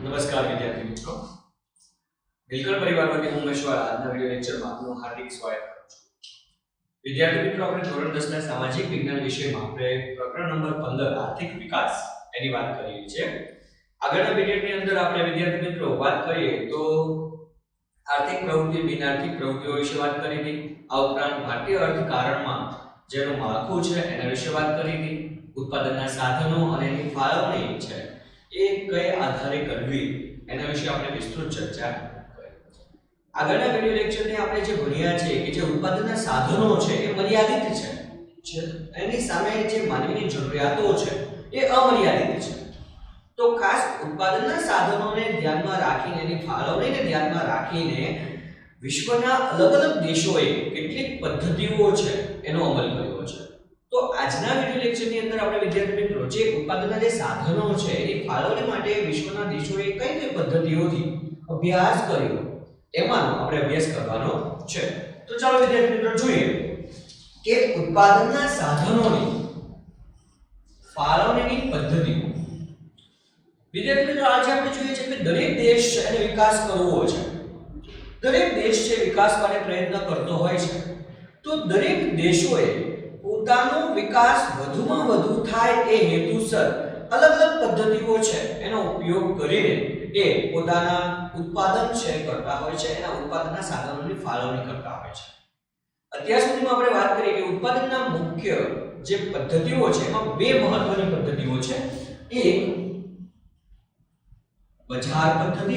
નમસ્કાર વિદ્યાર્થી મિત્રો, બિલકુલ પરિવારમાંથી હું મહેશ્વર આજના વિડિયો લેક્ચરમાં આપનું હાર્દિક સ્વાગત કરું છું. વિદ્યાર્થી મિત્રો, આપણે ધોરણ 10 ના સામાજિક વિજ્ઞાન વિષયમાં આપણે પ્રકરણ નંબર 15 આર્થિક વિકાસ એની વાત કરી છે. આગળના વિડિયોની અંદર આપણે વિદ્યાર્થી મિત્રો વાત કરીએ તો આર્થિક પ્રવૃત્તિ બિન આર્થિક પ્રવૃત્તિઓ વિશે વાત કરી હતી. આ ઉપરાંત ભારતીય અર્થકારણમાં જેનું માળખું છે એના વિશે વાત કરી હતી. ઉત્પાદનના સાધનો અને એની ફાળવણી છે એ કઈ આધારે કરવી એના વિશે આપણે વિસ્તૃત ચર્ચા કરી. આગળના વિડિયો લેક્ચરની આપણે જે ભણ્યા છે કે જે ઉત્પાદનના સાધનો છે એ મર્યાદિત છે, એની સામે જે માનવીની જરૂરિયાતો છે એ અમર્યાદિત છે. તો ખાસ ઉત્પાદનના સાધનોને ધ્યાનમાં રાખીને એની ફાળવણીને ધ્યાનમાં રાખીને વિશ્વના અલગ અલગ દેશોએ કેટલીક પદ્ધતિઓ છે એનો અમલ કર્યો છે. તો આજના વિડિયો લેક્ચરની અંદર આપણે વિદ્યાર્થી મિત્રો જે ઉત્પાદનના જે સાધનો છે એની ફાળવણી માટે વિશ્વના દેશોએ કઈ કઈ પદ્ધતિઓથી અભ્યાસ કર્યો એમાંનો આપણે અભ્યાસ કરવાનો છે. તો ચાલો વિદ્યાર્થી મિત્રો જોઈએ કે ઉત્પાદનના સાધનોની ફાળવણીની પદ્ધતિઓ. વિદ્યાર્થી મિત્રો, આજે આપણે જોઈએ છે કે દરેક દેશ એને વિકાસ કરવો છે. દરેક દેશ છે વિકાસ માટે પ્રયત્ન કરતો હોય છે. તો દરેક દેશોએ પોતાનો વિકાસ વધુમાં વધુ થાય એ હેતુસર અલગ અલગ પદ્ધતિઓ છે એનો ઉપયોગ કરીને એ પોતાના ઉત્પાદન છે કરતા હોય છે, એના ઉત્પાદનના સાધનોની ફાળવણી કરતા હોય છે. અત્યાર સુધીમાં આપણે વાત કરી કે ઉત્પાદનના મુખ્ય જે પદ્ધતિઓ છે એમાં બે મહત્વની પદ્ધતિઓ છે. એક બજાર પદ્ધતિ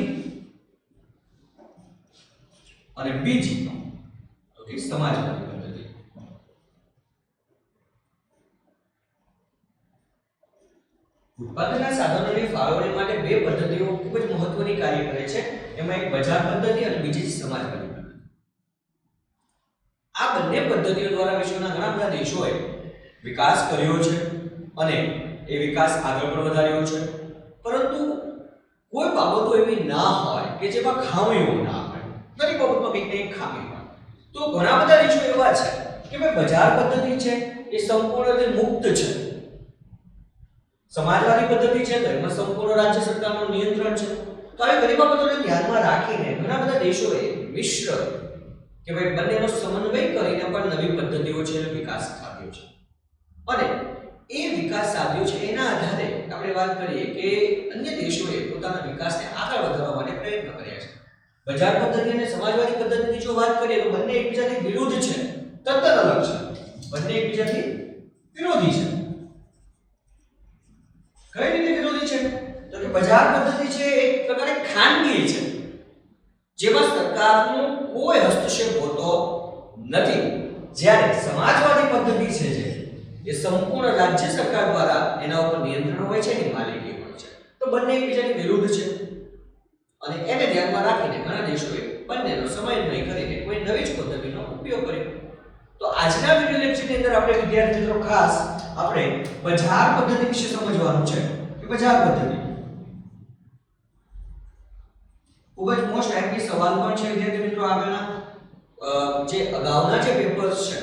અને બીજી તો કે સમાજવાદી પદ્ધતિ. ઉત્પાદનના સાધનોની ફાળવણી માટે બે પદ્ધતિઓ ખૂબ જ મહત્વની કાર્ય કરે છે. એમાં એક બજાર પદ્ધતિ અને બીજી સમાજવાદી પદ્ધતિ. આ બંને પદ્ધતિઓ દ્વારા વિશ્વના ઘણા બધા દેશોએ વિકાસ કર્યો છે અને એ વિકાસ આગળ પણ વધાર્યો છે. પરંતુ કોઈ બાબતો એવી ના હોય કે જેમાં ખામીઓ ના હોય. દરેક બાબતમાં કંઈક ને કંઈક ખામી હોય. તો ઘણા બધા દેશો એવા છે કે ભાઈ બજાર પદ્ધતિ છે એ સંપૂર્ણ રીતે મુક્ત છે. સમાજવાદી પદ્ધતિ છે તો એમાં સંપૂર્ણ રાજ્ય સરકારનું નિયંત્રણ છે. તો આવી ઘણી બાબતોને ધ્યાનમાં રાખીને ઘણા બધા દેશોએ મિશ્ર કે ભાઈ બંનેનો સમન્વય કરીને પણ નવી પદ્ધતિઓ છે વિકાસ સાધ્યો છે. અને એ વિકાસ સાધ્યો છે એના આધારે આપણે વાત કરીએ કે અન્ય દેશોએ પોતાના વિકાસને આગળ વધારવા માટે પ્રયત્ન કર્યા છે. બજાર પદ્ધતિ અને સમાજવાદી પદ્ધતિની જો વાત કરીએ તો બંને એકબીજાથી વિરુદ્ધ છે, તદ્દન અલગ છે. બંને એકબીજાથી વિરોધી છે. કઈ રીતે વિરોધી છે? તો કે બજાર પદ્ધતિ છે એક પ્રકારે ખાનગી છે, જેમાં સરકારનો કોઈ હસ્તક્ષેપ હોતો નથી. જ્યારે સમાજવાદી પદ્ધતિ છે જે એ સંપૂર્ણ રાજ્ય સરકાર દ્વારા એના ઉપર નિયંત્રણ હોય છે, એની માલિકી હોય છે. તો બંને એકબીજાની વિરુદ્ધ છે અને એને ધ્યાનમાં રાખીને ઘણા દેશોએ બંનેનો સમન્વય કરીને કોઈ નવી જ પદ્ધતિનો ઉપયોગ કર્યો. તો આજના વિડિયો લેક્ચરની અંદર આપણે વિદ્યાર્થી મિત્રો ખાસ આપણે બજાર પદ્ધતિ વિશે સમજવાનું છે કે બજાર પદ્ધતિ ખૂબ જ મોસ્ટ આઈએમપી સવાલ પણ છે વિદ્યાર્થી મિત્રો. આગળના જે અગાઉના જે પેપર્સ છે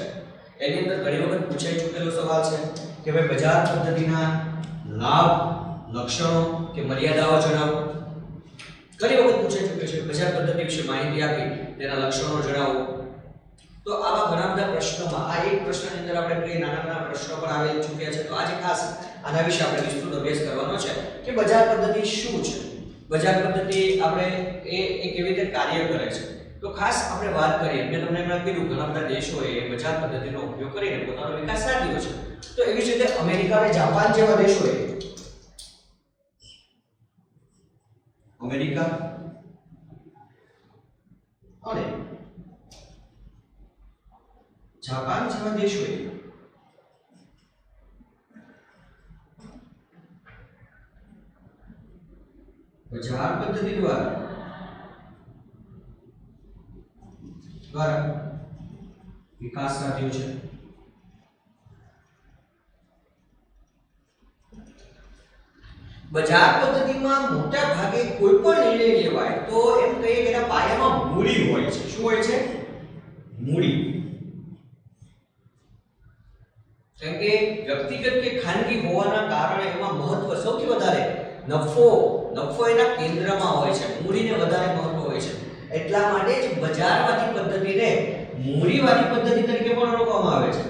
એની અંદર ઘણી વખત પૂછાઈ ચૂકેલો સવાલ છે કે ભાઈ બજાર પદ્ધતિના લાભ, લક્ષણો કે મર્યાદાઓ જણાવો. ઘણી વખત પૂછાઈ ચૂકે છે બજાર પદ્ધતિ વિશે માહિતી આપી, તેના લક્ષણો જણાવો. તો આવા ઘણા બધા પ્રશ્નોમાં આ એક પ્રશ્નની અંદર આપણે બે નાના નાના પ્રશ્નો પણ આવેલ ચૂક્યા છે. તો આજે ખાસ આના વિશે આપણે વિસ્તૃત અભ્યાસ કરવાનો છે કે બજાર પદ્ધતિ શું છે, બજાર પદ્ધતિ આપણે એ કેવી રીતે કાર્ય કરે છે. તો ખાસ આપણે વાત કરીએ, મેં તમને હમણાં કીધું ઘણા બધા દેશોએ બજાર પદ્ધતિનો ઉપયોગ કરીને પોતાનો વિકાસ સાધ્યો છે. તો એવી જ રીતે અમેરિકા અને જાપાન જેવા દેશોએ અમેરિકા અને જાપાન જેવા દેશોએ બજાર પદ્ધતિ દ્વારા વિકાસ સાધ્યો છે. બજાર પદ્ધતિમાં મોટા ભાગે કોઈ પણ નિર્ણય લેવાય તો એમ કહીએ કે એના પાયામાં મૂડી હોય છે. શું હોય છે? મૂડી. કેમ કે વ્યક્તિગત કે ખાનગી હોવાના કારણે એમાં મહત્વ સૌથી વધારે નફો નફો એના કેન્દ્રમાં હોય છે, મૂડીને વધારે મહત્વ હોય છે, એટલા માટે જ બજારવાદી પદ્ધતિને મૂડીવાદી પદ્ધતિ તરીકે પણ ઓળખવામાં આવે છે.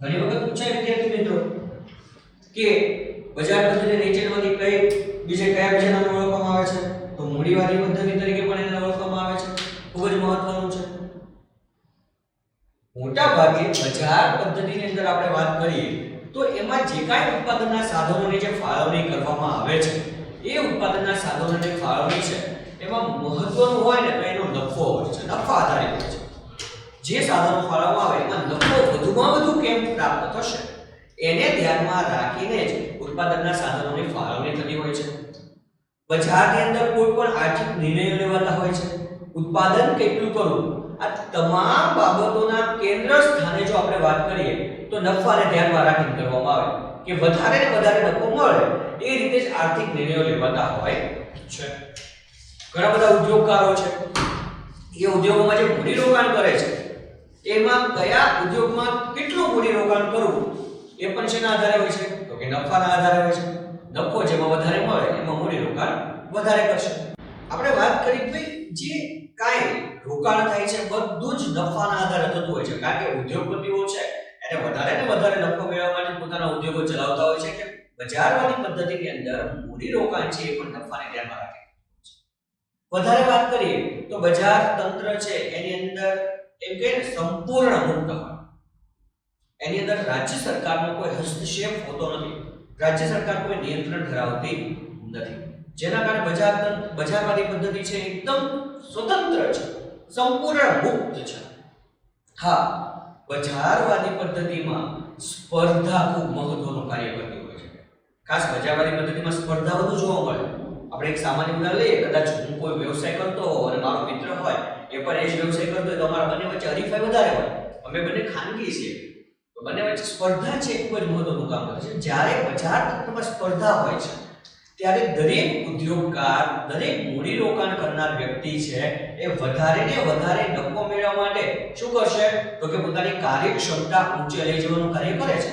ઘણી વખત પૂછાય વિદ્યાર્થી મિત્રો કે બજાર પદ્ધતિ નીચેનામાંથી કયા બીજા નામે ઓળખવામાં આવે છે? તો મૂડીવાદી પદ્ધતિ તરીકે પણ એને ઓળખવામાં આવે છે. ખૂબ જ મહત્વનું છે. મોટા ભાગે બજાર પદ્ધતિની અંદર આપણે વાત કરીએ તો એમાં જે કાંઈ ઉત્પાદનના સાધનોની જે ફાળવણી કરવામાં આવે છે, એ ઉત્પાદનના સાધનોની ફાળવણી છે એમાં મહત્વનું હોય ને તો એનો નફો હોય છે, નફા આધારિત હોય છે. જે સાધનો ફાળવવામાં આવે એમાં નફો વધુમાં વધુ કેમ પ્રાપ્ત થશે એને ધ્યાનમાં રાખીને જ ઉત્પાદનના સાધનોની ફાળવણી થતી હોય છે. બજારની અંદર કોઈ પણ આર્થિક નિર્ણયો લેવાતા હોય છે. ઉત્પાદન કેટલું કરવું, આ તમામ બાબતોના કેન્દ્ર સ્થાને જો આપણે વાત કરીએ તો નફાને ધ્યાનમાં રાખીને કરવામાં આવે કે વધારે ને વધારે નફો મળે એ રીતે જ આર્થિક નિર્ણયો લેવાતા હોય છે. ઘણા બધા ઉદ્યોગકારો છે, એ ઉદ્યોગોમાં જે મૂડીરોકાણ કરે છે એમાં કયા ઉદ્યોગમાં કેટલું મૂડીરોકાણ કરવું એ પણ શેના આધારે હોય છે? તો કે નફાના આધારે હોય છે. નફો જેમાં વધારે મળે એમાં મૂડીરોકાણ વધારે કરશે. આપણે વાત કરી ભાઈ જે કાંઈ રોકાણ થાય છે બધું જ નફાના આધારે થતું હોય છે, કારણ કે ઉદ્યોગપતિઓ છે એને વધારે ને વધારે નફો મેળવવા માટે પોતાના ઉદ્યોગો ચલાવતા હોય છે. કે બજારવાદી પદ્ધતિની અંદર મૂડીરોકાણ છે એ પણ નફાને ધ્યાનમાં રાખે છે. વધારે વાત કરીએ તો બજાર તંત્ર છે એની અંદર એમ કે સંપૂર્ણ મુક્ત હોય. એની અંદર રાજ્ય સરકારનો કોઈ હસ્તક્ષેપ હોતો નથી. રાજ્ય સરકાર કોઈ નિયંત્રણ ધરાવતી નથી, જેના કારણે બજારવાદી પદ્ધતિ છે એકદમ સ્વતંત્ર છે, સંપૂર્ણ મુક્ત છે. હા, બજારવાદી પદ્ધતિમાં સ્પર્ધા ખૂબ મહત્વનું કાર્ય કરતી હોય છે. ખાસ બજારવાદી પદ્ધતિમાં સ્પર્ધા વધુ જોવા મળે. આપણે એક સામાન્ય ઉદાહરણ લઈએ, કદાચ હું કોઈ વ્યવસાય કરતો હોઉં અને મારો મિત્ર હોય એ પણ એ જ વ્યવસાય કરતો હોય તો અમારા બંને વચ્ચે હરીફાઈ વધારે હોય. અમે બંને ખાનગી છીએ તો બંને વચ્ચે સ્પર્ધા છે ખૂબ જ મહત્વનું કામ કરે છે. જ્યારે બજાર તંત્રમાં સ્પર્ધા હોય છે ત્યારે દરેક ઉદ્યોગકાર, દરેક મૂડીરોકાણ કરનાર વ્યક્તિ છે એ વધારે ને વધારે નફો મેળવવા માટે શું કરશે? તો કે પોતાની કાર્યક્ષમતા ઊંચે લઈ જવાનું કાર્ય કરે છે.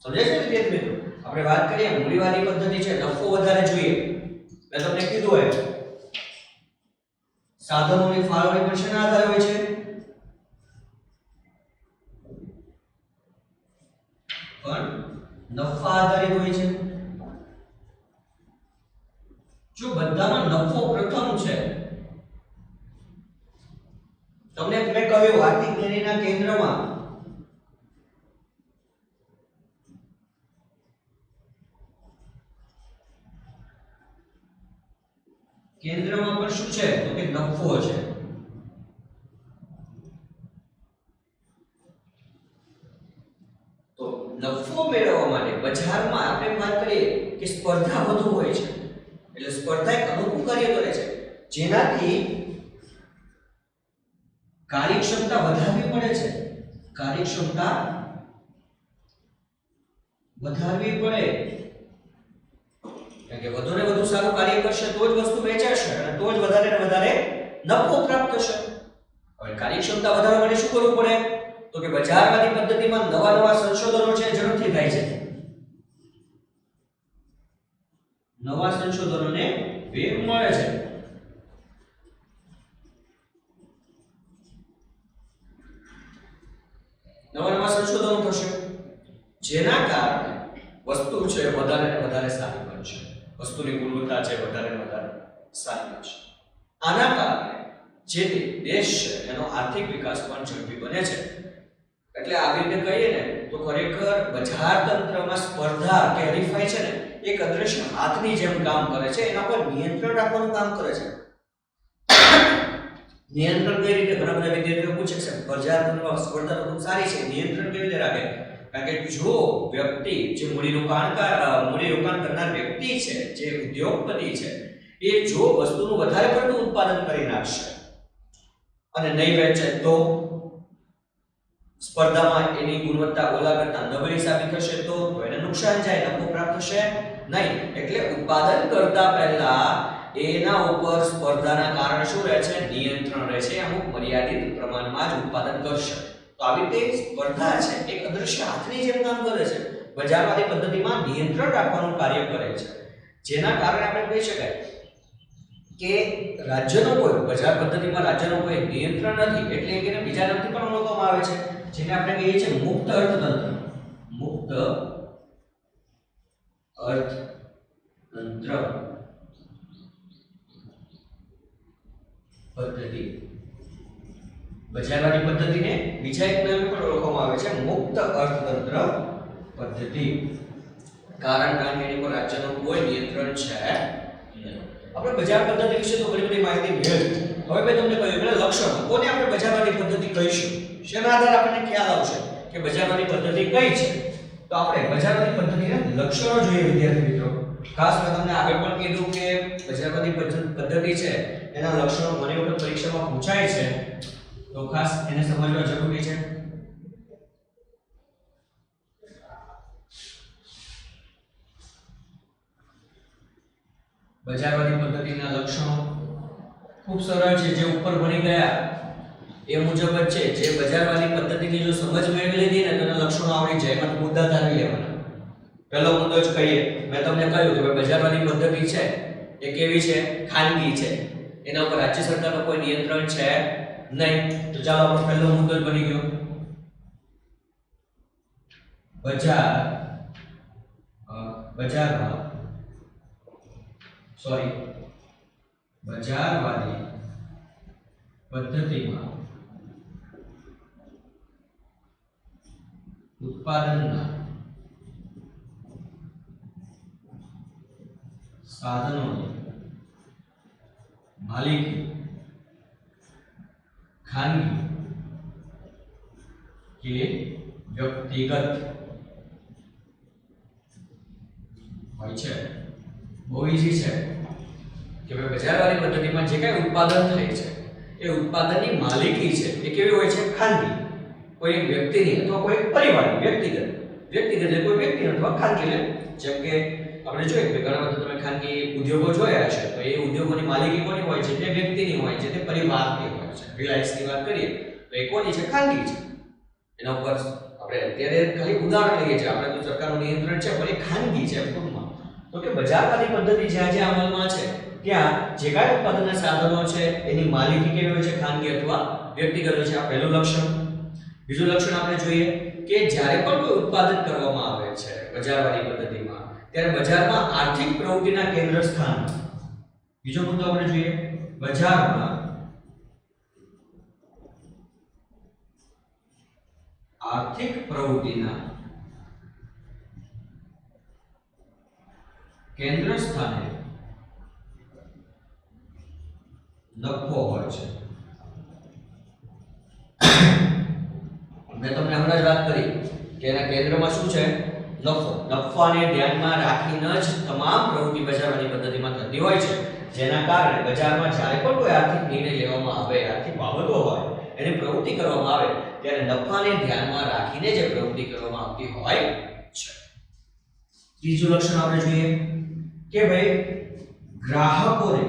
સમજાય છે વિદ્યાર્થી મિત્રો? આપણે વાત કરીએ મૂડીવાદી પદ્ધતિ છે, નફો વધારે જોઈએ. મેં તમને કીધું એમ સાધનોની ફાળવણી પણ શેના આધારે હોય છે? પણ નફા આધારિત હોય છે. જો બધામાં નફો પ્રથમ છે, તમને મેં કહ્યું આર્થિક નિર્ણયના કેન્દ્રમાં પણ શું છે? તો કે નફો છે. તો નફો મેળવવા માટે બજારમાં આપણે વાત કરીએ કે સ્પર્ધા વધુ હોય છે, એટલે સ્પર્ધા એક અનુકૂળ કાર્ય કરે છે, જેનાથી કાર્યક્ષમતા વધારવી પડે છે. કાર્યક્ષમતા વધારવી પડે કારણ કે વધુ ને વધુ સારું કાર્ય કરશે તો જ વસ્તુ વેચાશે અને તો જ વધારે ને વધારે નફો પ્રાપ્ત થશે. હવે કાર્યક્ષમતા વધારવા માટે શું કરવું પડે? તો કે બજારવાદી પદ્ધતિમાં નવા સંશોધનો છે ઝડપથી થાય છે. નવા સંશોધનોને વેગ મળે છે. નવા સંશોધનો થશે જેના કારણે વસ્તુ છે વધારે ને વધારે સારી બનશે. વસ્તુની ગુણવત્તા છે વધારે ને વધારે સારી બનશે. આના કારણે જે દેશ છે એનો આર્થિક વિકાસ પણ ઝડપી બને છે. એટલે આવી રીતે કહીએ ને તો ખરેખર બજાર તંત્રમાં સ્પર્ધા કે હરીફાઈ છે ને એક અદ્રશ્ય હાથની જેમ કામ કરે છે. એના પર નિયંત્રણ રાખવાનું કામ કરે છે. નિયંત્રણ કઈ રીતે? ઘણા બધા વિદ્યાર્થીઓ પૂછે છે બજાર તંત્રમાં સ્પર્ધા ખૂબ સારી છે, નિયંત્રણ કેવી રીતે રાખે? કારણ કે જો વ્યક્તિ જે મૂડીરોકાણ કરનાર વ્યક્તિ છે, જે ઉદ્યોગપતિ છે, એ જો વસ્તુનું વધારે પડતું ઉત્પાદન કરી નાખશે અને નહીં વેચે તો સ્પર્ધામાં એની ગુણવત્તા ઓલા કરતા નબળી સાબિત થશે તો એને નુકસાન જાય, નફો પ્રાપ્ત થશે નહીં. એટલે ઉત્પાદન કરતા પહેલા એના ઉપર સ્પર્ધાના કારણે શું રહે છે? નિયંત્રણ રહે છે. અમુક મર્યાદિત પ્રમાણમાં જ ઉત્પાદન કરશે. તો આવી રીતે સ્પર્ધા છે એક અદૃશ્ય હાથની જેમ કામ કરે છે, બજારવાદી પદ્ધતિમાં નિયંત્રણ રાખવાનું કાર્ય કરે છે, જેના કારણે આપણે કહી શકાય કે રાજ્યનો કોઈ બજાર પદ્ધતિમાં રાજ્યનો કોઈ નિયંત્રણ નથી, એટલે કે એને બીજા નામથી પણ ઓળખવામાં આવે છે, જેને આપણે કહીએ છીએ મુક્ત અર્થતંત્ર. મુક્ત અર્થતંત્ર પદ્ધતિ. બજારવાદી પદ્ધતિને બીજા એક નામે પણ ઓળખવામાં આવે છે મુક્ત અર્થતંત્ર પદ્ધતિ. કારણ કે એની પર રાજ્યનો કોઈ નિયંત્રણ છે નહીં. આપણે બજાર પદ્ધતિ વિશે તો ઘણી બધી માહિતી મેળવી. હવે મેં તમને કહ્યું કે લક્ષણો કોને આપણે બજારવાદી પદ્ધતિ કહીશું, શેના આધારે આપણને ખ્યાલ આવશે કે બજારવાદી પદ્ધતિ કઈ છે. તો આપણે બજારવાદી પદ્ધતિના લક્ષણો જોઈએ વિદ્યાર્થી મિત્રો. ખાસ મેં તમને આગળ પણ કીધું કે બજારવાદી પદ્ધતિ છે એના લક્ષણો ઘણી વખત પરીક્ષામાં પૂછાય છે, તો ખાસ એને સમજવા જરૂરી છે. બજારવાદી પદ્ધતિના લક્ષણો ખૂબ સરળ છે, જે ઉપર ભણી ગયા એ મુજબ જ છે. જે બજારવાદી પદ્ધતિની જો સમજ મેળવી લીધી ને તો એના લક્ષણો આવડી જાય, એમાં મુદ્દા ધારી લેવાના. પહેલો મુદ્દો જ કહીએ, મેં તમને કહ્યું કે બજારવાદી પદ્ધતિ છે એ કેવી છે? ખાનગી છે. એના ઉપર રાજ્ય સરકારનો કોઈ નિયંત્રણ છે નહીં. તો ચાલો આપણો પહેલો મુદ્દો જ બની ગયો. બજારવાદી પદ્ધતિમાં ઉત્પાદનના સાધનોની માલિકી ખાનગી કે વ્યક્તિગત હોય છે. બહુ ઈઝી છે કે ભાઈ બજારવાદી પદ્ધતિમાં જે કાંઈ ઉત્પાદન થાય છે એ ઉત્પાદનની માલિકી છે એ કેવી હોય છે? ખાનગી. કોઈ એક વ્યક્તિની અથવા કોઈ એક પરિવારની વ્યક્તિગત એટલે કોઈ વ્યક્તિ અથવા ખાનગી. જેમ કે આપણે જોઈએ કે ઘણા બધા તમે ખાનગી ઉદ્યોગો જોયા હશે, તો એ ઉદ્યોગોની માલિકી કોની હોય છે? તે વ્યક્તિની હોય છે, તે પરિવારની હોય છે. રિલાયન્સની વાત કરીએ તો એ કોની છે? ખાનગી છે. એના ઉપર આપણે અત્યારે ખાલી ઉદાહરણ લઈએ છીએ, આપણે તો સરકારનું નિયંત્રણ છે પણ એ ખાનગી છે ટૂંકમાં. તો કે બજારવાદી પદ્ધતિ જ્યાં જ્યાં અમલમાં છે ત્યાં જે કાંઈ ઉત્પાદનના સાધનો છે એની માલિકી કેવી હોય છે? ખાનગી અથવા વ્યક્તિગત હોય છે. આ પહેલું લક્ષણ. બીજું લક્ષણ આપણે જોઈએ કે જ્યારે પણ કોઈ ઉત્પાદન કરવામાં આવે છે બજારવાદી પદ્ધતિમાં, ત્યારે બજારમાં આર્થિક પ્રવૃત્તિના કેન્દ્ર સ્થાન. બીજો મુદ્દો આપણે જોઈએ, બજારમાં આર્થિક પ્રવૃત્તિના કેન્દ્ર સ્થાને નફો હોય છે. મેં તમને હમણાં જ વાત કરી કે એના કેન્દ્રમાં શું છે? નફો. નફાને ધ્યાનમાં રાખીને જ તમામ પ્રવૃત્તિ બજારવાદી પદ્ધતિમાં થતી હોય છે, જેના કારણે બજારમાં જ્યારે પણ કોઈ આર્થિક નિર્ણય લેવામાં આવે, આર્થિક બાબતો હોય, એની પ્રવૃત્તિ કરવામાં આવે ત્યારે નફાને ધ્યાનમાં રાખીને જે પ્રવૃત્તિ કરવામાં આવતી હોય છે. ત્રીજું લક્ષણ આપણે જોઈએ કે ભાઈ ગ્રાહકોને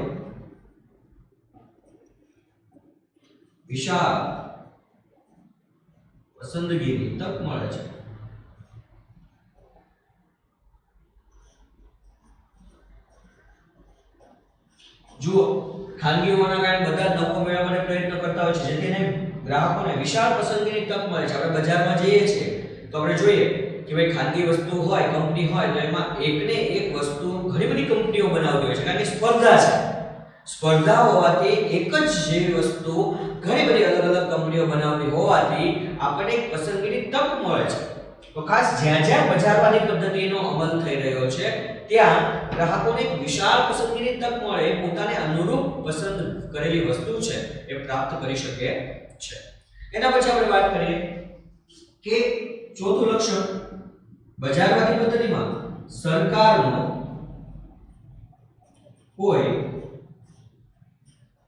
વિશાળ પસંદગીની તક મળે છે. જુઓ, ખાનગી હોવાના કારણે બધા જ નફો મેળવવાનો પ્રયત્ન કરતા હોય છે, જેથી ગ્રાહકોને વિશાળ પસંદગીની તક મળે છે. આપણે બજારમાં જઈએ છીએ તો આપણે જોઈએ કે ભાઈ ખાનગી વસ્તુ હોય, કંપની હોય, તો એમાં એકને એક વસ્તુ ઘણી બધી કંપનીઓ બનાવતી હોય છે, કારણ કે સ્પર્ધા છે. સ્પર્ધા હોવાથી એક જ જેવી વસ્તુ ઘણી બધી અલગ અલગ કંપનીઓ બનાવતી હોવાથી આપણને એક પસંદગીની તક મળે છે. તો ખાસ જ્યાં જ્યાં બજારવાદી પદ્ધતિનો અમલ થઈ રહ્યો છે ત્યાં ગ્રાહકોને એક વિશાળ પસંદગીની તક મળે, પોતાને અનુરૂપ પસંદ કરેલી વસ્તુ છે એ પ્રાપ્ત કરી શકે છે. એના પછી આપણે વાત કરીએ કે ચોથું લક્ષણ, બજારવાદી પદ્ધતિમાં સરકારનો કોઈ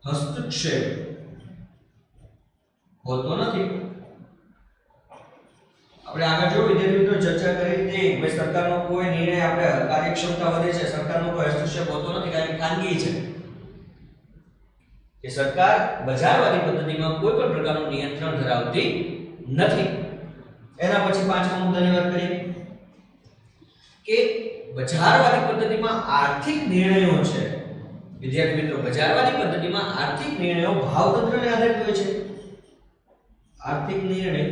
હસ્તક્ષેપ હોતો નથી. આપણે આગળ જો વિદ્યાર્થી મિત્રો ચર્ચા કરી હતી કે સરકારનો કોઈ નિર્ણય આપણે કાર્યક્ષમતા વધે છે, સરકારનો કોઈ હસ્તક્ષેપ હોતો નથી, કારણ કે ખાનગી છે. કે સરકાર બજારવાદી પદ્ધતિમાં કોઈ પણ પ્રકારનું નિયંત્રણ ધરાવતી નથી. એના પછી પાંચમા મુદ્દાની વાત કરીએ કે બજારવાદી પદ્ધતિમાં આર્થિક નિર્ણયો છે. વિદ્યાર્થી મિત્રો, બજારવાદી પદ્ધતિમાં આર્થિક નિર્ણયો ભાવતંત્રને આધારિત હોય છે. આર્થિક નિર્ણય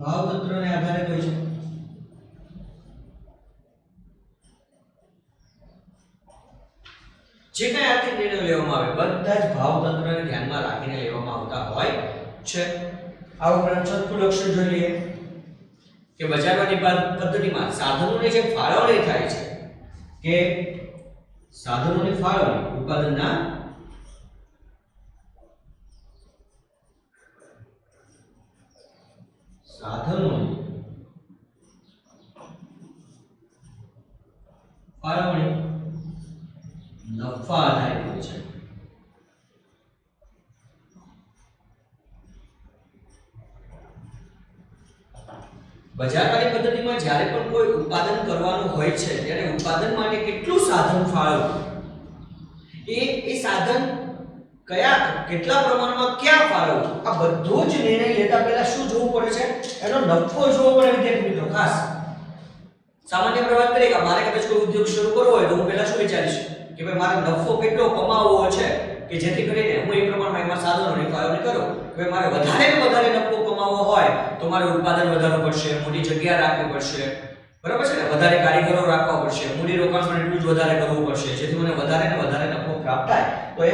ભાવતંત્રને આધારિત હોય છે. જે કઈ આર્થિક નિર્ણયો લેવામાં આવે બધા જ ભાવતંત્રને ધ્યાનમાં રાખીને લેવામાં આવતા હોય છે. આ ઉપરાંત છઠ્ઠું લક્ષણ જોઈ લઈએ કે બજારવાદી પદ્ધતિમાં સાધનોની જે ફાળવણી થાય છે કે સાધનોની ફાળવણી ઉત્પાદનના સાધનોની ફાળવણી નફા આધારિત હોય છે. બજારવાદી પદ્ધતિમાં જ્યારે પણ કોઈ ઉત્પાદન કરવાનું હોય છે ત્યારે ઉત્પાદન માટે કેટલું સાધન ફાળવવું, એ સાધન કેટલા પ્રમાણમાં ક્યાં ફાળવવું, આ બધો જ નિર્ણય લેતા પહેલા શું જોવું પડે છે? એનો નફો જોવો પડે. વિદ્યાર્થી મિત્રો, ખાસ સામાન્ય વાત કરીએ કે મારે કદાચ કોઈ ઉદ્યોગ શરૂ કરવો હોય તો હું પહેલા શું વિચારીશ કે ભાઈ મારે નફો કેટલો કમાવવો છે કે જેથી કરીને હું એ પ્રમાણમાં એમાં સાધનોની ફાળવણી કરું. કે ભાઈ મારે વધારે ને વધારે નફો કમાવવો હોય તો મારે ઉત્પાદન વધારવું પડશે, મોટી જગ્યા રાખવી પડશે, બરાબર છે ને, વધારે કારીગરો રાખવા પડશે, મૂડી રોકાણ પણ એટલું જ વધારે કરવું પડશે જેથી મને વધારે ને વધારે નફો પ્રાપ્ત થાય. તો એ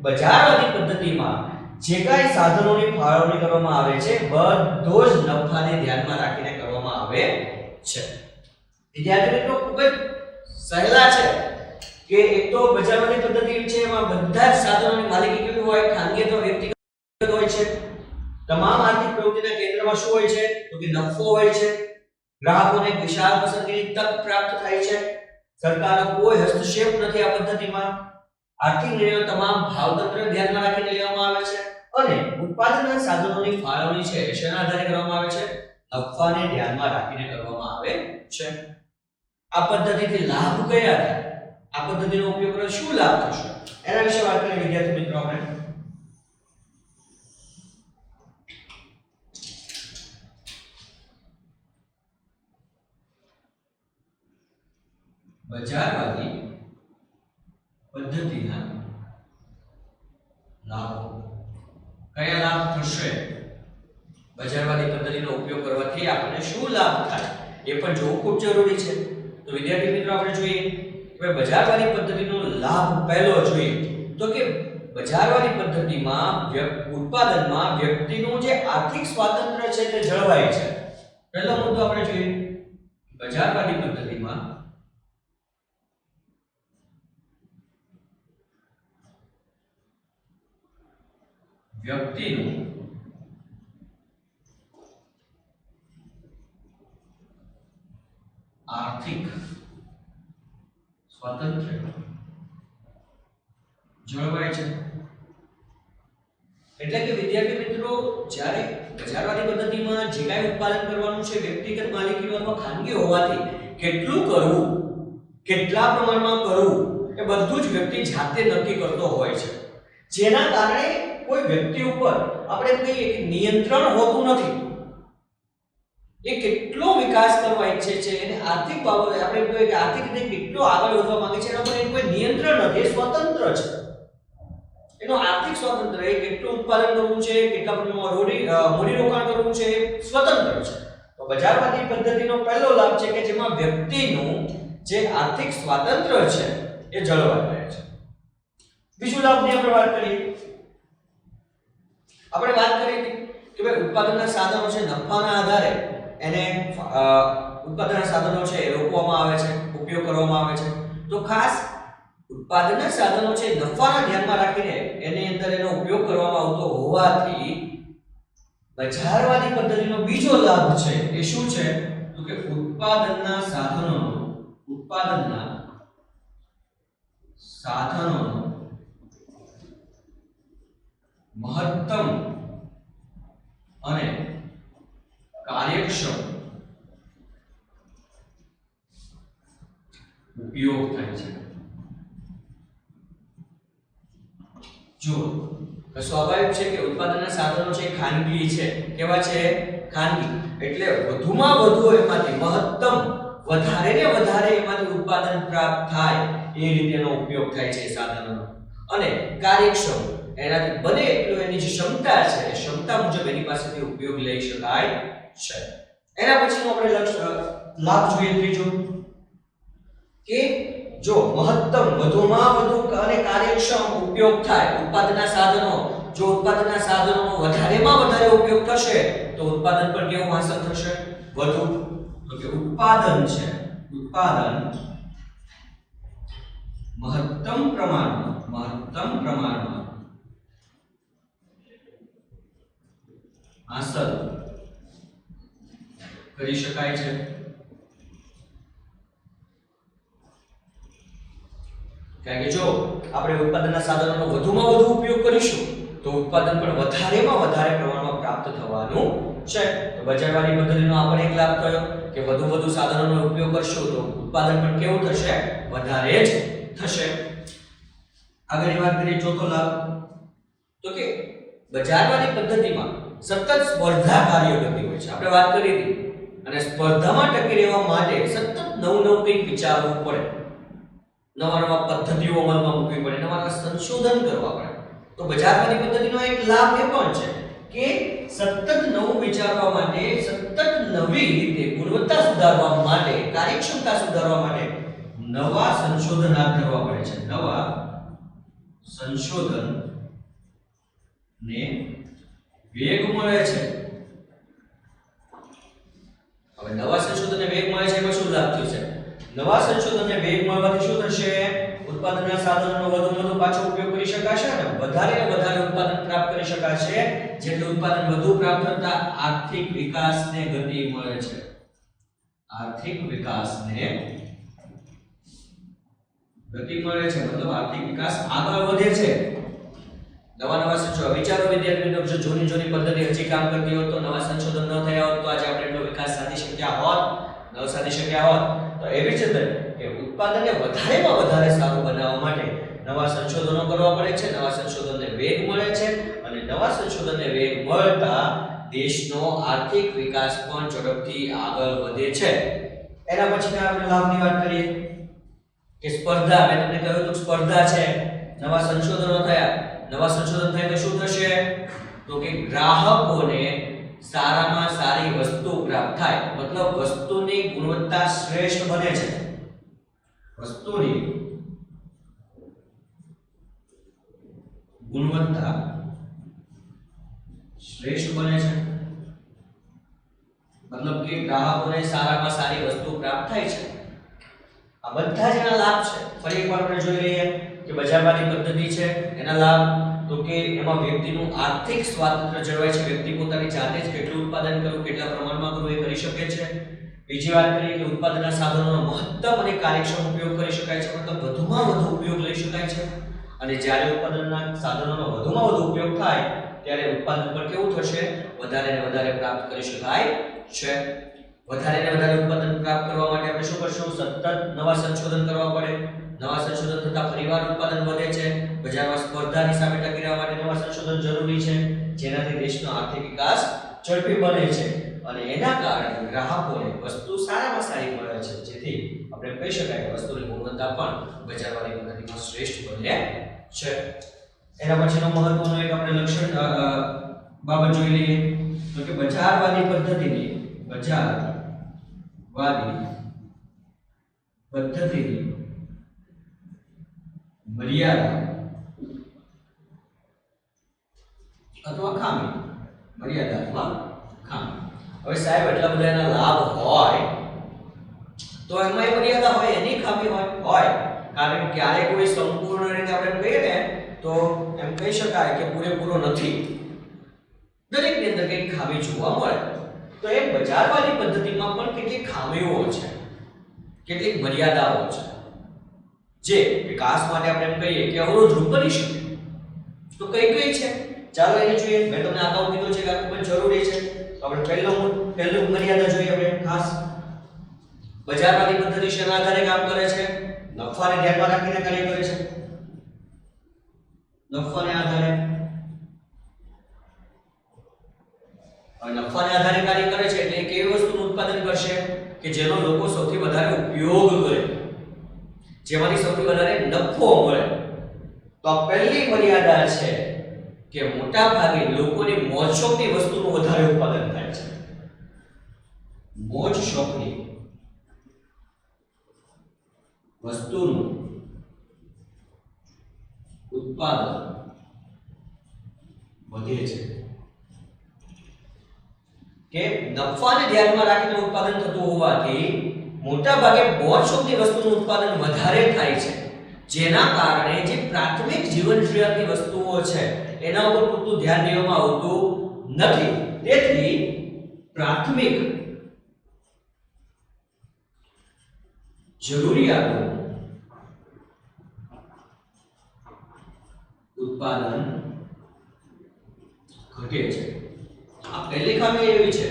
બજારવાદી પદ્ધતિમાં જે કાંઈ સાધનોની ફાળવણી કરવામાં આવે છે બધો જ નફાને ધ્યાનમાં રાખીને કરવામાં આવે છે. વિદ્યાર્થી મિત્રો, ખૂબ જ સહેલા છે કે એક તો બજારવાદી પદ્ધતિ છે એમાં બધા જ સાધનોની માલિકી કેવી હોય? ખાનગી અથવા વ્યક્તિગત હોય છે. તમામ આર્થિક પ્રવૃત્તિના કેન્દ્રમાં શું હોય છે? તો કે નફો હોય છે. ગ્રાહકોને વિશાળ પસંદગીની તક પ્રાપ્ત થાય છે. સરકારનો કોઈ હસ્તક્ષેપ નથી આ પદ્ધતિમાં. આર્થિક નિર્ણયો તમામ ભાવતંત્ર ધ્યાનમાં રાખીને લેવામાં આવે છે અને ઉત્પાદનના સાધનોની ફાળવણી છે એ શેના આધારે કરવામાં આવે છે? નફાને ધ્યાનમાં રાખીને કરવામાં આવે છે. આ પદ્ધતિથી લાભ કયા થાય? આ પદ્ધતિનો ઉપયોગ કરીને શું લાભ થશે એના વિશે વાત કરીએ વિદ્યાર્થી મિત્રો. આપણે બજારવાદી પદ્ધતિના લાભો કયા લાભ થશે? બજારવાદી પદ્ધતિનો ઉપયોગ કરવાથી આપણને શું લાભ થાય એ પણ જોવું ખૂબ જરૂરી છે. તો વિદ્યાર્થી મિત્રો, આપણે જોઈએ કે બજારવાદી પદ્ધતિનો લાભ પહેલો જોઈએ તો કે બજારવાદી પદ્ધતિમાં ઉત્પાદનમાં વ્યક્તિનું જે આર્થિક સ્વાતંત્ર્ય છે તે જળવાય છે. પહેલો મુદ્દો આપણે જોઈએ બજારવાદી પદ્ધતિમાં વ્યક્તિનું આર્થિક સ્વાતંત્ર્ય જળવાય છે. એટલે કે વિદ્યાર્થી મિત્રો, જ્યારે બજારવાદી પદ્ધતિમાં જે કાંઈ ઉત્પાદન કરવાનું છે વ્યક્તિગત માલિકીનું અથવા ખાનગી હોવાથી કેટલું કરવું, કેટલા પ્રમાણમાં કરવું એ બધું જ વ્યક્તિ જાતે નક્કી કરતો હોય છે. જેના કારણે કોઈ વ્યક્તિ ઉપર આપણે કહીએ કે નિયંત્રણ હોતું નથી. એ કેટલો વિકાસ કરવા ઈચ્છે છે અને આર્થિક બાબતે આપણે કહીએ કે આર્થિક રીતે કેટલો આગળ વધવા માંગે છે એના પર કોઈ નિયંત્રણ નથી. એ સ્વતંત્ર છે. એનો આર્થિક સ્વાતંત્ર્ય, એ કેટલું ઉત્પાદન કરવું છે, કેટલા પ્રમાણમાં મૂડી રોકાણ કરવું છે, એ સ્વતંત્ર છે. તો બજારવાદી પદ્ધતિનો પહેલો લાભ છે કે જેમાં વ્યક્તિનું જે આર્થિક સ્વાતંત્ર્ય છે એ જળવાઈ રહે છે. બીજું લાભની આપણે વાત કરીએ. આપણે વાત કરી કે ભાઈ ઉત્પાદનના સાધનો છે નફાના આધારે એને ઉત્પાદનના સાધનો છે એ રોકવામાં આવે છે, ઉપયોગ કરવામાં આવે છે. તો ખાસ ઉત્પાદનના સાધનો છે નફાના ધ્યાનમાં રાખીને એની અંદર એનો ઉપયોગ કરવામાં આવતો હોવાથી બજારવાદી પદ્ધતિનો બીજો લાભ છે એ શું છે? તો કે ઉત્પાદનના સાધનોનો મહત્તમ અને કાર્યક્ષમ ઉપયોગ થાય છે. જો તો સ્વાભાવિક છે કે ઉત્પાદનના સાધનો છે ખાનગી છે, કેવા છે? ખાનગી. એટલે વધુમાં વધુ એમાંથી મહત્તમ વધારે ને વધારે એમાંથી ઉત્પાદન પ્રાપ્ત થાય એ રીતેનો ઉપયોગ થાય છે સાધનોનો. અને કાર્યક્ષમ, એનાથી બને એટલો એની જે ક્ષમતા છે એ ક્ષમતા મુજબ એની પાસેથી ઉપયોગ લઈ શકાય છે. એના પછીનો આપણે લાભ જોઈએ ત્રીજો કે જો મહત્તમ વધુમાં વધુ અને કાર્યક્ષમ ઉપયોગ થાય ઉત્પાદનના સાધનો, જો ઉત્પાદનના સાધનોનો વધારેમાં વધારે ઉપયોગ થશે તો ઉત્પાદન પર કેવું હાંસલ થશે? વધુ. તો કે ઉત્પાદન છે, ઉત્પાદન મહત્તમ પ્રમાણમાં હાંસલ કરી શકાય છે. કારણ કે જો આપણે ઉત્પાદનના સાધનોનો વધુમાં વધુ ઉપયોગ કરીશું તો ઉત્પાદન પણ વધારેમાં વધારે પ્રમાણમાં પ્રાપ્ત થવાનું છે. તો બજારવાળી પદ્ધતિનો આપણને એક લાભ થયો કે વધુ સાધનોનો ઉપયોગ કરશું તો ઉત્પાદન પણ કેવું થશે? વધારે જ થશે. આગળની વાત કરીએ ચોથો લાભ તો કે બજારવાળી પદ્ધતિમાં સતત સ્પર્ધા કાર્ય કરતી હોય છે. આપણે વાત કરી હતી. અને સ્પર્ધામાં ટકી રહેવા માટે સતત નવું કંઈક વિચારવું પડે, નવા પદ્ધતિઓ અમલમાં મૂકવી પડે, નવા સંશોધન કરવા પડે. તો બજારવાળી પદ્ધતિનો એક લાભ એ પણ છે કે સતત નવું વિચારવા માટે, સતત નવી રીતે ગુણવત્તા સુધારવા માટે, કાર્યક્ષમતા સુધારવા માટે નવા સંશોધન હાથ ધરવા પડે છે. નવા સંશોધન ને વેગ મળે છે. હવે નવા સંશોધનને વેગ મળે છે એમાં શું લાભ થયો છે? નવા સંશોધનને વેગ મળવાથી શું થશે? ઉત્પાદનના સાધનોનો વધુ પાછો ઉપયોગ કરી શકાશે અને વધારે ને વધારે ઉત્પાદન પ્રાપ્ત કરી શકાશે. જેટલું ઉત્પાદન વધુ પ્રાપ્ત થતા આર્થિક વિકાસને ગતિ મળે છે. આર્થિક વિકાસને ગતિ મળે છે, મતલબ આર્થિક વિકાસ આગળ વધે છે. નવા સંશોધન વિચારો વિદ્યાર્થી મિત્રો, જો જૂની પદ્ધતિ હજી કામ કરતી હોત તો નવા સંશોધન ન થયા હોત તો આજે આપણે એટલો વિકાસ સાધી શક્યા હોત. તો એવી જ રીતે કે ઉત્પાદનને વધારેમાં વધારે સારું બનાવવા માટે નવા સંશોધનો કરવા પડે છે. નવા સંશોધનને વેગ મળે છે અને નવા સંશોધનને વેગ મળતા દેશનો આર્થિક વિકાસ પણ ઝડપથી આગળ વધે છે. એના પછી આપણે લાભની વાત કરીએ કે સ્પર્ધા. મેં તમને કહ્યું તો સ્પર્ધા છે. નવા સંશોધન થાય તો શું થશે? તો કે ગ્રાહકોને સારામાં સારી વસ્તુ પ્રાપ્ત થાય, મતલબ વસ્તુની ગુણવત્તા શ્રેષ્ઠ બને છે. વસ્તુની ગુણવત્તા શ્રેષ્ઠ બને છે, મતલબ કે ગ્રાહકોને સારામાં સારી વસ્તુ પ્રાપ્ત થાય છે. આ બધા જ એના લાભ છે. ફરી એકવાર આપણે જોઈ લઈએ કે બજારવાળી પદ્ધતિ છે એના લાભ તો કે એમાં વ્યક્તિનું આર્થિક સ્વાતંત્ર્ય જળવાય છે. વ્યક્તિ પોતાની જાતે જ કેટલું ઉત્પાદન કરવું, કેટલા પ્રમાણમાં કરવું એ કરી શકે છે. બીજી વાત કરીએ કે ઉત્પાદનના સાધનોનો મહત્તમ અને કાર્યક્ષમ ઉપયોગ કરી શકાય છે, મતલબ વધુમાં વધુ ઉપયોગ લઈ શકાય છે. અને જ્યારે ઉત્પાદનના સાધનોનો વધુમાં વધુ ઉપયોગ થાય ત્યારે ઉત્પાદન પર કેવું થશે? વધારે ને વધારે પ્રાપ્ત કરી શકાય છે. વધારે ને વધારે ઉત્પાદન પ્રાપ્ત કરવા માટે આપણે શું કરશું? સતત નવા સંશોધન કરવા પડે. નવા સંશોધન થતા ફરીવાર ઉત્પાદન વધે છે. બજારમાં સ્પર્ધાની સામે ટકી રહેવા માટે નવા સંશોધન જરૂરી છે, જેનાથી દેશનો આર્થિક વિકાસ ઝડપી બને છે અને એના કારણે ગ્રાહકોને વસ્તુ સારામાં સારી મળે છે, જેથી આપણે કહી શકાય કે વસ્તુની ગુણવત્તા પણ બજારવાળી પદ્ધતિમાં શ્રેષ્ઠ બને છે. એના પછીનો મહત્વનો એક આપણે લક્ષણ બાબત જોઈ લઈએ તો કે બજારવાળી પદ્ધતિની મર્યાદા અથવા ખામી. હવે સાહેબ એટલા બધા એના લાભ હોય તો એમાં મર્યાદા હોય, એની ખામી હોય. કારણ કે ક્યારે કોઈ સંપૂર્ણ રીતે આપણે કહીએ ને તો એમ કહી શકાય કે પૂરેપૂરો નથી. દરેકની અંદર કંઈક ખામી જોવા મળે. તો એ બજારવાળી પદ્ધતિમાં પણ કેટલીક ખામીઓ છે, કેટલીક મર્યાદાઓ છે, જે વિકાસ માટે આપણે એમ કહીએ કે અવરોધરૂપ બની શકે. તો કઈ છે? ચાલો એને જોઈએ. મેં તમને અગાઉ કીધું છે કે આ ખૂબ જ જરૂરી છે. તો આપણે પહેલું મર્યાદા જોઈએ આપણે ખાસ. બજારવાળી પદ્ધતિ શેના આધારે કામ કરે છે? નફાને ધ્યાનમાં રાખીને કાર્ય કરે છે. નફાને આધારે, નફાને આધારે કાર્ય કરે છે એટલે કેવી વસ્તુનું ઉત્પાદન કરશે કે જેનો લોકો સૌથી વધારે ઉપયોગ કરે, જેમાંથી સૌથી વધારે નફો મળે. તો આ પહેલી મર્યાદા છે કે મોટા ભાગે લોકોની મોજ શોખની વસ્તુનું વધારે ઉત્પાદન થાય છે. મોજ શોખની વસ્તુનું ઉત્પાદન વધે છે કે નફાને ધ્યાનમાં રાખીને ઉત્પાદન થતું હોવાથી મોટા ભાગે મોજ શોખની વસ્તુનું ઉત્પાદન વધારે થાય છે, જેના કારણે જે પ્રાથમિક જીવન જરૂરિયાતની વસ્તુઓ છે એના ઉપર પૂરતું ધ્યાન દેવામાં આવતું નથી. તેથી પ્રાથમિક જરૂરિયાતો ઉત્પાદન ઘટે છે. આ પહેલી ખામી એવી છે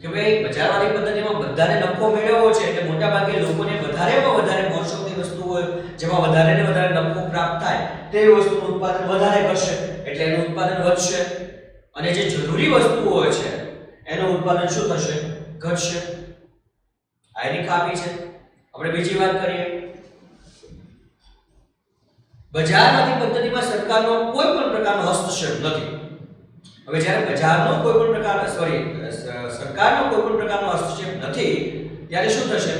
કે ભાઈ બજારવાળી પદ્ધતિમાં બધાને નફો મેળવવો છે એટલે મોટા ભાગે લોકોને વધારેમાં વધારે મોજ શોખની વસ્તુઓ જેમાં વધારે ને વધારે નફો પ્રાપ્ત થાય તેવી વસ્તુનું ઉત્પાદન વધારે કરશે એટલે એનું ઉત્પાદન વધશે અને જે જરૂરી વસ્તુઓ છે એનું ઉત્પાદન શું થશે? ઘટશે. આ એની ખામી છે. આપણે બીજી વાત કરીએ, બજારવાળી પદ્ધતિમાં સરકારનો કોઈ પણ પ્રકારનો હસ્તક્ષેપ નથી. હવે જ્યારે બજારનો કોઈ પણ પ્રકારનો સરકારનો કોઈ પણ પ્રકારનો હસ્તક્ષેપ નથી ત્યારે શું થશે?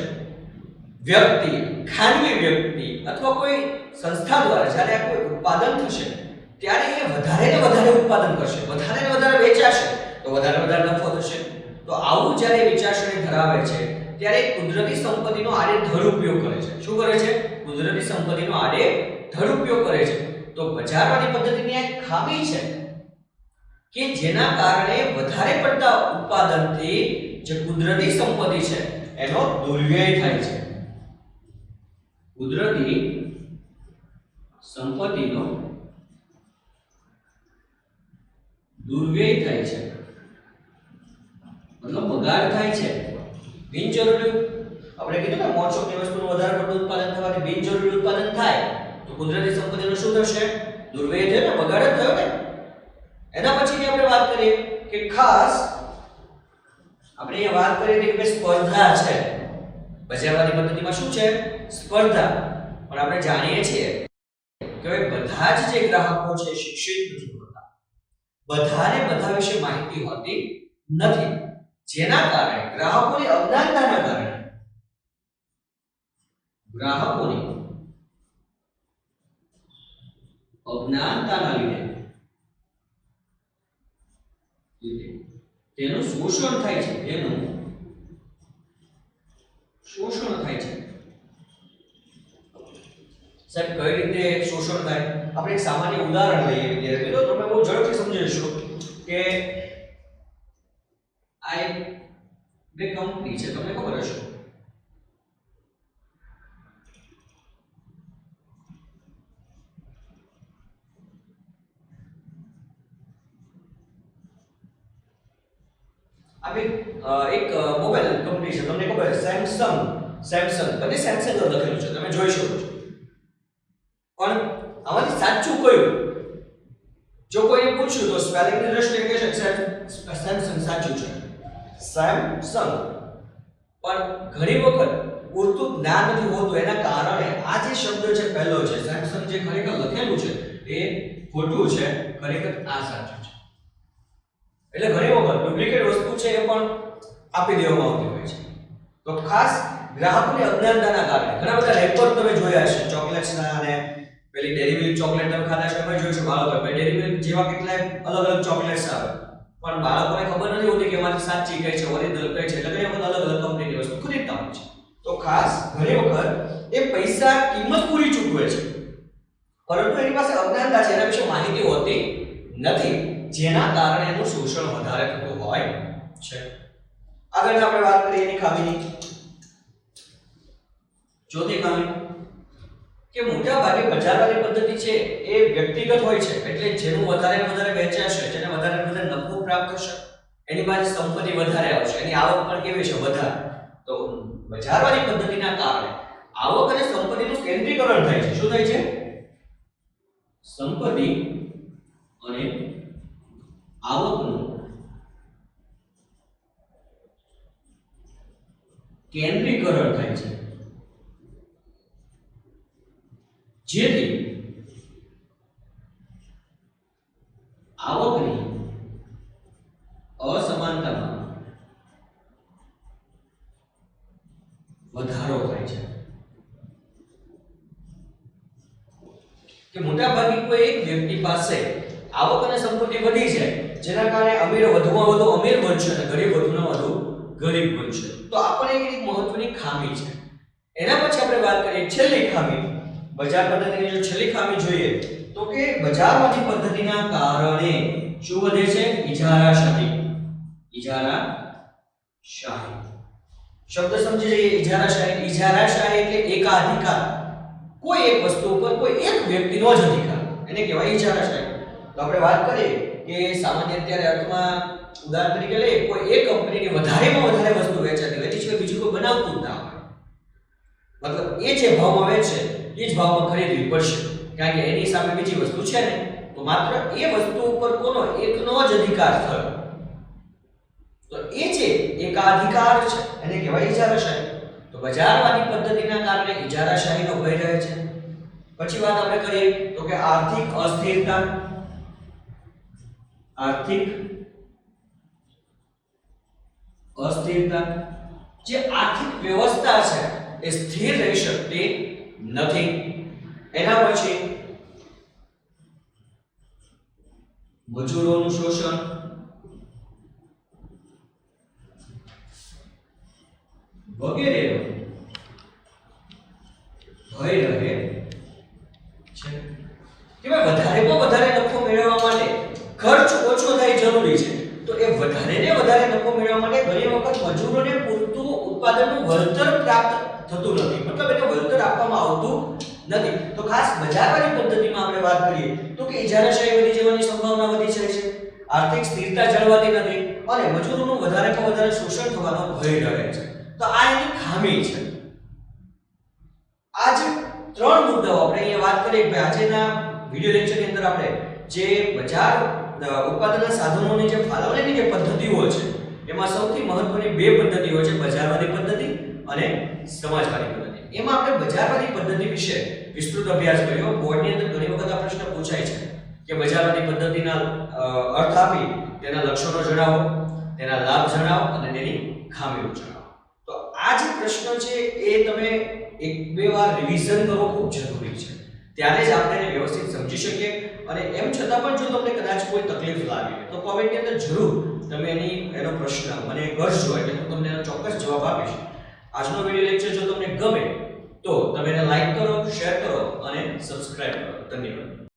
વ્યક્તિ, ખાનગી વ્યક્તિ અથવા કોઈ સંસ્થા દ્વારા જ્યારે આ કોઈ ઉત્પાદન થશે ત્યારે એ વધારે ને વધારે ઉત્પાદન કરશે, વધારે ને વધારે વેચાશે તો વધારે વધારે નફો થશે. તો આવું જ્યારે વિચારસરણી ધરાવે છે ત્યારે કુદરતી સંપત્તિનો આડેધડ ઉપયોગ કરે છે. શું કરે છે? કુદરતી સંપત્તિનો આડેધડ ઉપયોગ કરે છે. તો બજારવાળી પદ્ધતિની એક ખામી છે કે જેના કારણે વધારે પડતા ઉત્પાદનથી જે કુદરતી સંપત્તિ છે એનો દુર્વ્યય થાય છે. કુદરતી સંપત્તિનો દુર્વ્યય થાય છે, મતલબ બગાડ થાય છે. બિનજરૂરી આપણે કીધું ને મોજ શોખની વસ્તુનું વધારે પડતું ઉત્પાદન થવાથી બિનજરૂરી ઉત્પાદન થાય તો કુદરતી સંપત્તિનું શું થશે? દુર્વ્યય થયો ને, બગાડ જ થયો ને. એના પછીની આપણે વાત કરીએ કે ખાસ આપણે અહીંયા વાત કરીએ કે સ્પર્ધા છે. બજારવાળી પદ્ધતિમાં શું છે? સ્પર્ધા. પણ આપણે જાણીએ છીએ કે બધા જ જે ગ્રાહકો છે શિક્ષિત નથી હોતા, બધાને બધા વિશે માહિતી હોતી નથી, જેના કારણે ગ્રાહકોની અજ્ઞાનતાના કારણે લીધે તેનું શોષણ થાય છે. સાહેબ કઈ રીતે શોષણ થાય? આપણે એક સામાન્ય ઉદાહરણ લઈએ વિદ્યાર્થી મિત્રો, તમે બહુ ઝડપથી સમજી જશો કે આ એક બે કંપની છે, તમને ખબર હશે. આ એક મોબાઈલ કંપની છે, તમને ખબર છે સેમસંગ બંને સેમસંગ લખેલું છે, તમે જોઈ શકો છો. પણ આમાંથી સાચું કયું? જો કોઈને પૂછ્યું તો સ્પેલિંગની દ્રષ્ટિએ કહે છે સેમસંગ સાચું છે, સેમસંગ. પણ ઘણી વખત પૂરતું જ્ઞાન નથી હોતું, એના કારણે આ જે શબ્દ છે પહેલો છે સેમસંગ જે ખરેખર લખેલું છે એ ખોટું છે, ખરેખર આ સાચું છે. એટલે ઘણી વખત ડુપ્લિકેટ વસ્તુ છે એ પણ આપી દેવામાં આવતી હોય છે. તો ખાસ ગ્રાહકોની અજ્ઞાનતાના કારણે ઘણા બધા રેપર તમે જોયા હશે ચોકલેટ્સના, અને પેલી ડેરી મિલ્ક ચોકલેટ તમે ખાધા છે, તમે જોઈશું બાળકો ડેરી મિલ્ક જેવા કેટલાય અલગ અલગ ચોકલેટ્સ આવે, પણ બાળકોને ખબર નથી હોતી કે એમાંથી સાચી કઈ છે, ઓરિજિનલ કઈ છે. એટલે ઘણી વખત અલગ અલગ કંપનીની વસ્તુ ખરીદતા હોય છે. તો ખાસ ઘણી વખત એ પૈસા કિંમત પૂરી ચૂકવે છે, પરંતુ એની પાસે અજ્ઞાનતા છે, એના વિશે માહિતી હોતી નથી, જેના કારણે એનું શોષણ વધારે થતું હોય છે. આગળ આપણે વાત કરીએ એની ખામીની. ચોથી ખામી કે મોટા ભાગે બજારવાળી પદ્ધતિ છે એ વ્યક્તિગત હોય છે, એટલે જેનું વધારે વધારે વેચાશે, જેને વધારે વધારે નફો પ્રાપ્ત થશે, એની પાસે સંપત્તિ વધારે આવશે, એની આવક પણ કેવી છે? વધારે. તો બજારવાળી પદ્ધતિના કારણે આવક અને સંપત્તિનું કેન્દ્રીકરણ થાય છે. શું થાય છે? સંપત્તિ અને આવકનું કેન્દ્રીકરણ થાય છે, જેથી આવકની અસમાનતામાં વધારો થાય છે કે મોટાભાગે કોઈ એક વ્યક્તિ પાસે આવક અને સંપત્તિ વધી જાય, જેના કારણે અમીર વધુમાં વધુ અમીર બનશે અને ગરીબ વધુમાં વધુ ગરીબ બનશે. તો આ પણ એક મહત્વની ખામી છે. એના પછી આપણે વાત કરીએ છેલ્લી ખામી, બજાર પદ્ધતિની જો છેલ્લી ખામી જોઈએ તો કે બજારવાદી પદ્ધતિના કારણે શું વધે છે? ઇજારાશાહી. ઇજારાશાહી શબ્દ સમજી જઈએ. ઇજારાશાહી, ઇજારાશાહી એટલે એકાધિકાર, કોઈ એક વસ્તુ ઉપર કોઈ એક વ્યક્તિનો જ અધિકાર, એને કહેવાય ઇજારાશાહી. તો આપણે વાત કરીએ કે સામાન્ય અત્યારે અર્થમાં ઉદાહરણ તરીકે લઈએ, કોઈ એક કંપનીની વધારેમાં વધારે વસ્તુ વેચાતી હોય, એની સિવાય બીજું કોઈ બનાવતું જ ના હોય, મતલબ એ જે ભાવમાં વેચે એ જ ભાવમાં ખરીદવી પડશે, કારણ કે એની સામે બીજી વસ્તુ છે ને, તો માત્ર એ વસ્તુ ઉપર કોનો એકનો જ અધિકાર થયો, તો એ જે એકાધિકાર છે એને કહેવાય ઇજારાશાહી. તો બજારવાદી પદ્ધતિના કારણે ઇજારાશાહીનો ભય રહે છે. પછી વાત આપણે કરીએ તો કે આર્થિક અસ્થિરતા. આર્થિક અસ્થિરતા, જે આર્થિક વ્યવસ્થા છે એ સ્થિર રહી શકતી નથી. એના પછી મજૂરોનું શોષણ, વગેરેનો ભય રહે છે કે વધારેમાં વધારે નફો મેળવવા માટે ખર્ચ ઓછો થાય જરૂરી છે. તો એ વધારે ને વધારે નફો મેળવવા માટે ઘણી વખત મજૂરોને પૂરતું ઉત્પાદનનું વળતર પ્રાપ્ત થતું નથી, મતલબ એને વળતર આપવામાં આવતું નથી. તો ખાસ બજારવાળી પદ્ધતિમાં આપણે વાત કરીએ તો કે ઇજારાશાહી વધી જવાની સંભાવના વધી જાય છે, આર્થિક સ્થિરતા જળવાતી નથી અને મજૂરોનું વધારેમાં વધારે શોષણ થવાનો ભય રહે છે. તો આ એની ખામી છે. આ જે ત્રણ મુદ્દાઓ આપણે અહીંયા વાત કરીએ કે આજના વિડિયો લેક્ચરની અંદર આપણે જે બજાર ઉત્પાદનના સાધનોની જે ફાળવણીની જે પદ્ધતિઓ છે એમાં સૌથી મહત્વની બે પદ્ધતિઓ છે, બજારવાદી પદ્ધતિ અને સમાજવાદી પદ્ધતિ. એમાં આપણે બજારવાદી પદ્ધતિ વિશે વિસ્તૃત અભ્યાસ કર્યો. બોર્ડની અંદર ઘણી વખત આ પ્રશ્ન પૂછાય છે કે બજારવાદી પદ્ધતિના અર્થ આપી તેના લક્ષણો જણાવો, તેના લાભ જણાવો અને તેની ખામીઓ જણાવો. તો આ જે પ્રશ્ન છે એ તમે એક બે વાર રિવિઝન કરો, ખૂબ જરૂરી છે, ત્યારે જ આપણે એને વ્યવસ્થિત સમજી શકીએ. અને એમ છતાં પણ જો તમને કદાચ કોઈ તકલીફ લાગે તો કોમેન્ટની અંદર જરૂર તમે એનો પ્રશ્ન મને કરજો, એટલે હું તમને એનો ચોક્કસ જવાબ આપીશ. આજનો વિડિયો લેક્ચર જો તમને ગમે તો તમે એને લાઈક કરો, શેર કરો અને સબસ્ક્રાઇબ કરો. ધન્યવાદ.